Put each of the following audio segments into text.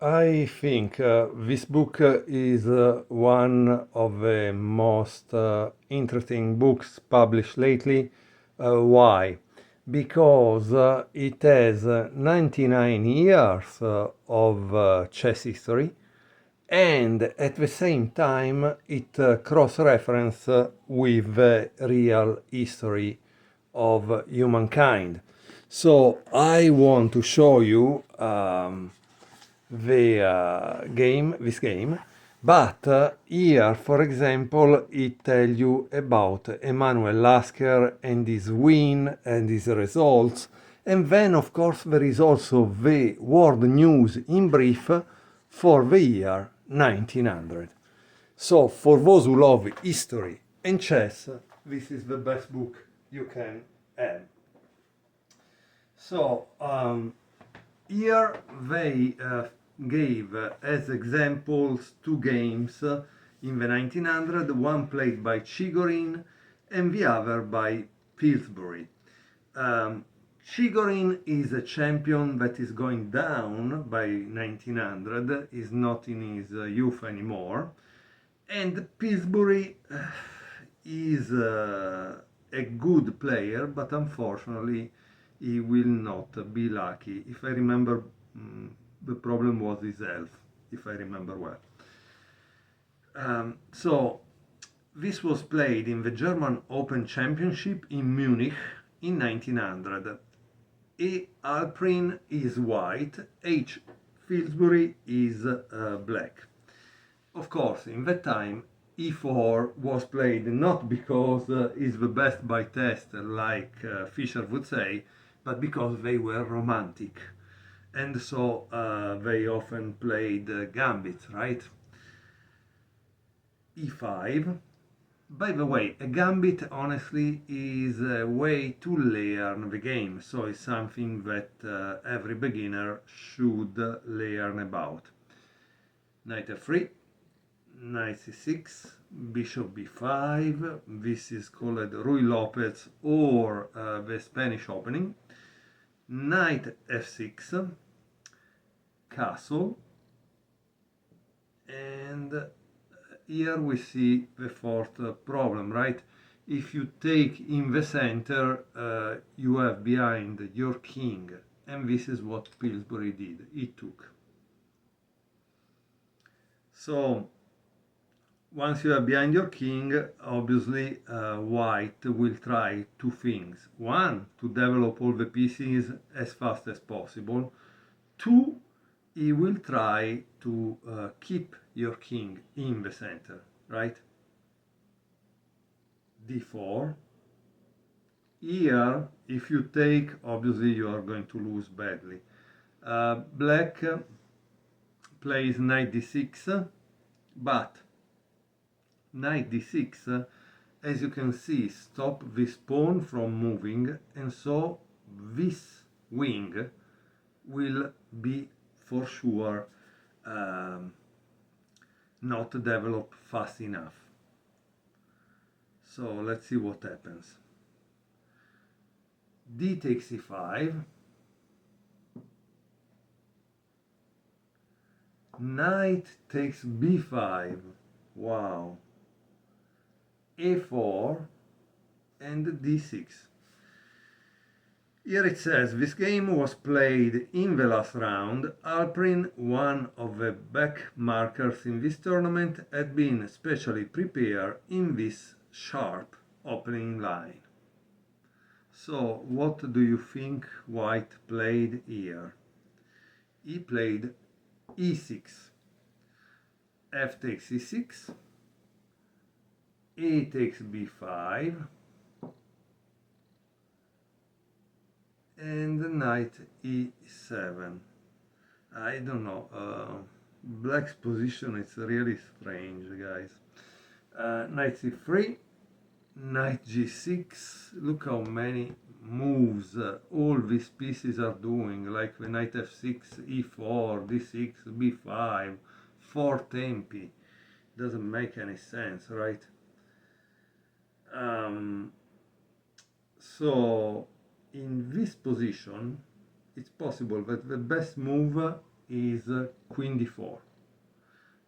I think this book is one of the most interesting books published lately. Why? Because it has 99 years of chess history, and at the same time it cross-reference with the real history of humankind. So I want to show you this game, but here, for example, it tell you about Emanuel Lasker and his win and his results, and then of course there is also the world news in brief for the year 1900. So for those who love history and chess, this is the best book you can have. So here they gave as examples two games in the 1900, one played by Chigorin and the other by Pillsbury. Chigorin is a champion that is going down by 1900, is not in his youth anymore, and Pillsbury is a good player, but unfortunately he will not be lucky. If I remember, the problem was his health, if I remember well. So this was played in the German Open Championship in Munich in 1900. E. Alprin is white, H. Pillsbury is black. Of course, in that time, E4 was played not because it's the best by test, like Fischer would say, but because they were romantic. And so they often played gambits, right? E5. By the way, a gambit honestly is a way to learn the game, so it's something that every beginner should learn about. Knight f3, knight c6, bishop b5, this is called Ruy Lopez or the Spanish opening, knight f6, castle, and here we see the fourth problem, right? If you take in the center, you have behind your king, and this is what Pillsbury did, he took. So once you have behind your king, obviously white will try two things. One, to develop all the pieces as fast as possible. Two, he will try to keep your king in the center, right? d4. Here, if you take, obviously you are going to lose badly. Black plays knight d6, but knight d6, as you can see, stop this pawn from moving, and so this wing will be for sure not developed fast enough. So let's see what happens. D takes e5, knight takes b5, wow, a4 and d6. Here it says, this game was played in the last round. Alprin, one of the back markers in this tournament, had been specially prepared in this sharp opening line. So what do you think white played here? He played e6, f takes e6, a takes b5, and knight e7. I don't know, black's position is really strange, guys. Knight c3, knight g6, look how many moves all these pieces are doing, like the knight f6, e4, d6, b5, 4 tempi. Doesn't make any sense, right? So in this position, it's possible that the best move is queen d4.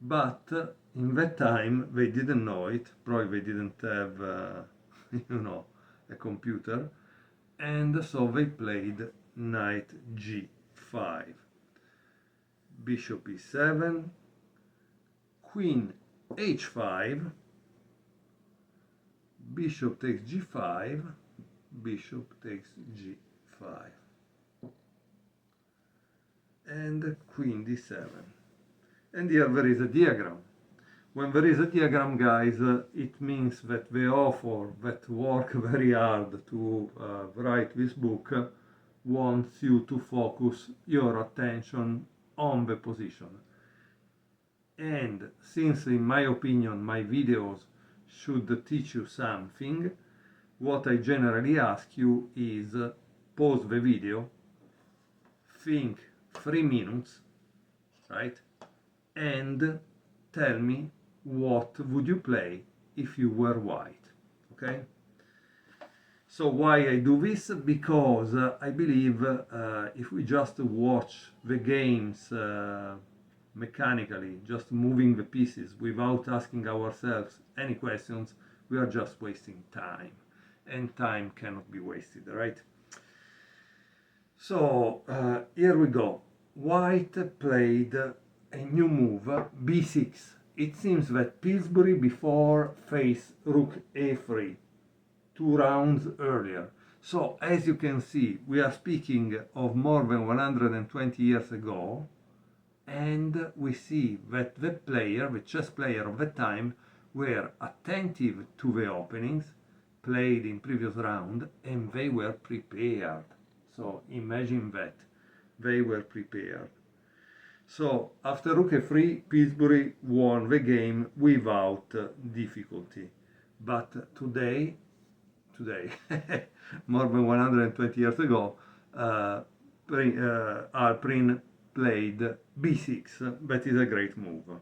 But in that time they didn't know it, probably they didn't have a computer, and so they played knight g5, bishop e7, queen h5, bishop takes g5, bishop takes g5, and queen d7. And here there is a diagram. When there is a diagram, guys, it means that the author that work very hard to write this book wants you to focus your attention on the position. And since, in my opinion, my videos should teach you something, what I generally ask you is pause the video, think 3 minutes, right? And tell me what would you play if you were white, okay? So why I do this? Because I believe if we just watch the games mechanically, just moving the pieces without asking ourselves any questions, we are just wasting time, and time cannot be wasted, right? So here we go. White played a new move, b6. It seems that Pillsbury before faced rook a3 2 rounds earlier. So as you can see, we are speaking of more than 120 years ago, and we see that the chess player of the time, were attentive to the openings played in previous round, and they were prepared. So imagine that, they were prepared. So after rook a3, Pillsbury won the game without difficulty. But today, more than 120 years ago, Alprin played b6. That is a great move.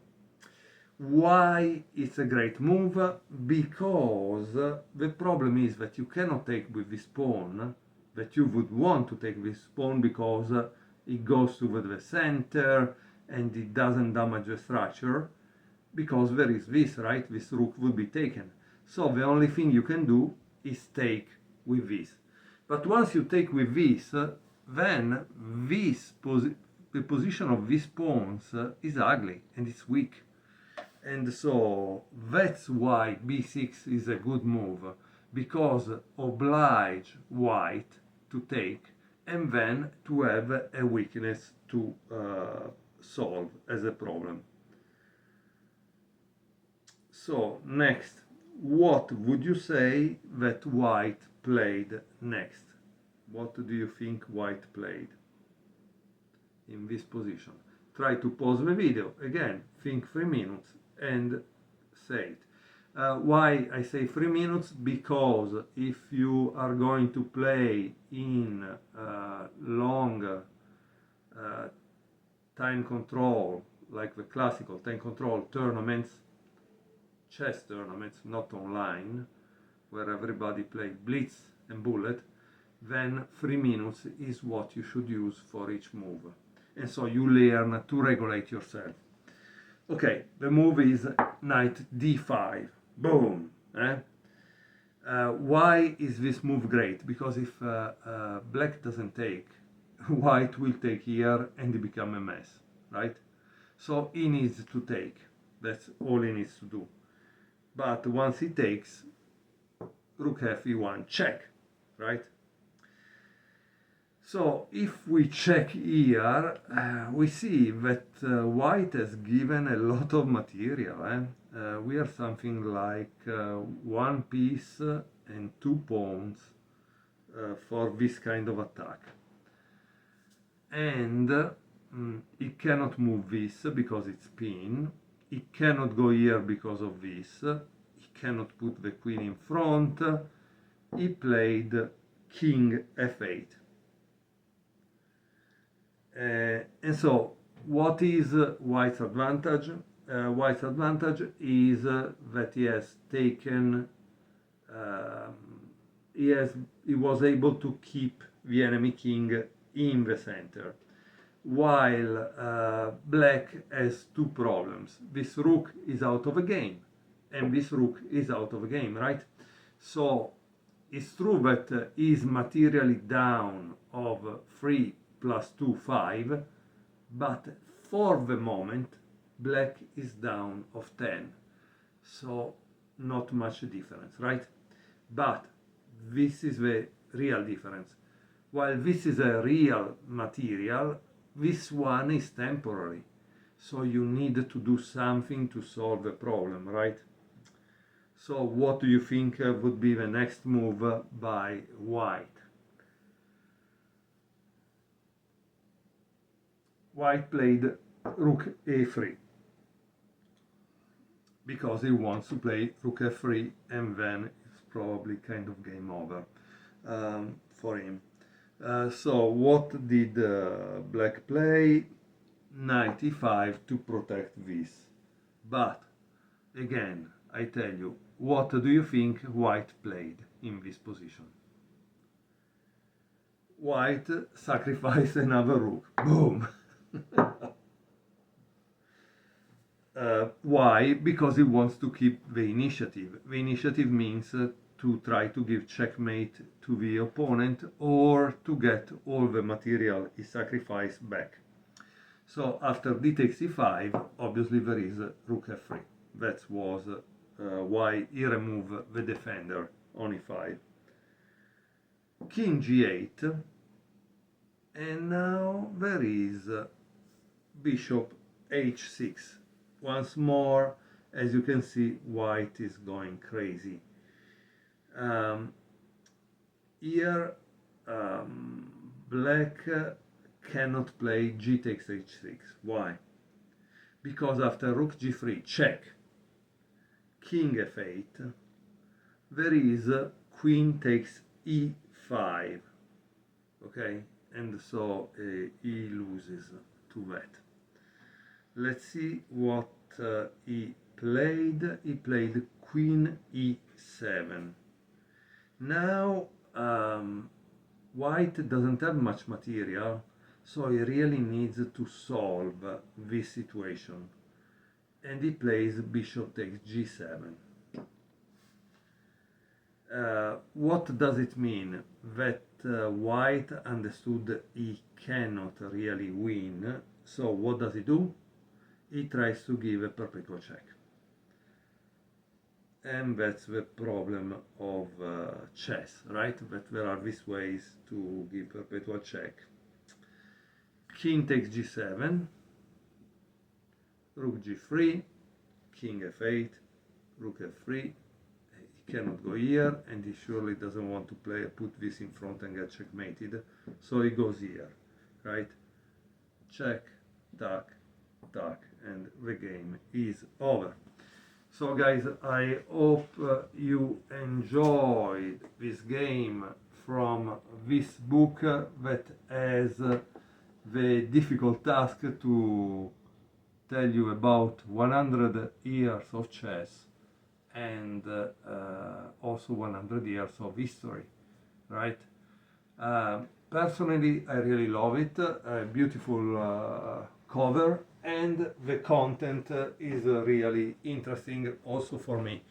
Why it's a great move? Because the problem is that you cannot take with this pawn, that you would want to take this pawn because it goes to the center and it doesn't damage the structure, because there is this, right? This rook will be taken. So the only thing you can do is take with this. But once you take with this, then the position of these pawns is ugly and it's weak. And so that's why b6 is a good move, because oblige white to take and then to have a weakness to solve as a problem. So next, what would you say that white played next? What do you think white played in this position? Try to pause the video, again, think 3 minutes and say it. Why I say 3 minutes? Because if you are going to play in long time control, like the classical time control tournaments, chess tournaments, not online, where everybody plays blitz and bullet, then 3 minutes is what you should use for each move. And so you learn to regulate yourself. Okay, the move is knight d5. Boom! Why is this move great? Because if black doesn't take, white will take here and it become a mess, right? So he needs to take. That's all he needs to do. But once he takes, rook f1, check, right? So if we check here, we see that white has given a lot of material. We are something like 1 piece and 2 pawns for this kind of attack. And it cannot move this because it's pinned. It cannot go here because of this. It cannot put the queen in front. He played king f8. And so, what is white's advantage? White's advantage is that he has taken, he was able to keep the enemy king in the center. while black has two problems. This rook is out of a game, and this rook is out of a game, right? So it's true that is materially down of 3 plus 2, 5, but for the moment, black is down of 10. So not much difference, right? But this is the real difference. While this is a real material, this one is temporary. So you need to do something to solve the problem, right? So what do you think would be the next move by white? White played rook a3 because he wants to play rook f3, and then it's probably kind of game over for him. So what did black play? Knight e5 to protect this. But again, I tell you, what do you think white played in this position? White sacrificed another rook. Boom! Why? Because he wants to keep the initiative. The initiative means to try to give checkmate to the opponent, or to get all the material he sacrificed back. So after d takes e5, obviously there is rook f3. That was why he removed the defender on e5. King g8, and now there is bishop h6. Once more, as you can see, white is going crazy. Here, black cannot play g takes h6. Why? Because after rook g3, check, king f8, there is queen takes e5, okay? And so he loses to that. Let's see what he played. He played queen e7. Now white doesn't have much material, so he really needs to solve this situation. And he plays bishop takes g7. What does it mean? That white understood he cannot really win. So what does he do? He tries to give a perpetual check. And that's the problem of chess, right? That there are these ways to give perpetual check. King takes g7, rook g3, king f8, rook f3. He cannot go here, and he surely doesn't want to put this in front and get checkmated. So he goes here, right? Check, tack, tack, and the game is over. So guys, I hope you enjoyed this game from this book that has the difficult task to tell you about 100 years of chess, and also 100 years of history, right? Personally, I really love it. A beautiful cover, and the content is really interesting also for me,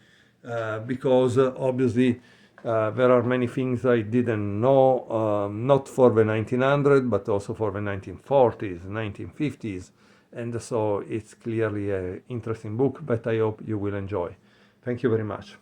because obviously there are many things I didn't know, not for the 1900s, but also for the 1940s, 1950s, and so it's clearly an interesting book that I hope you will enjoy. Thank you very much.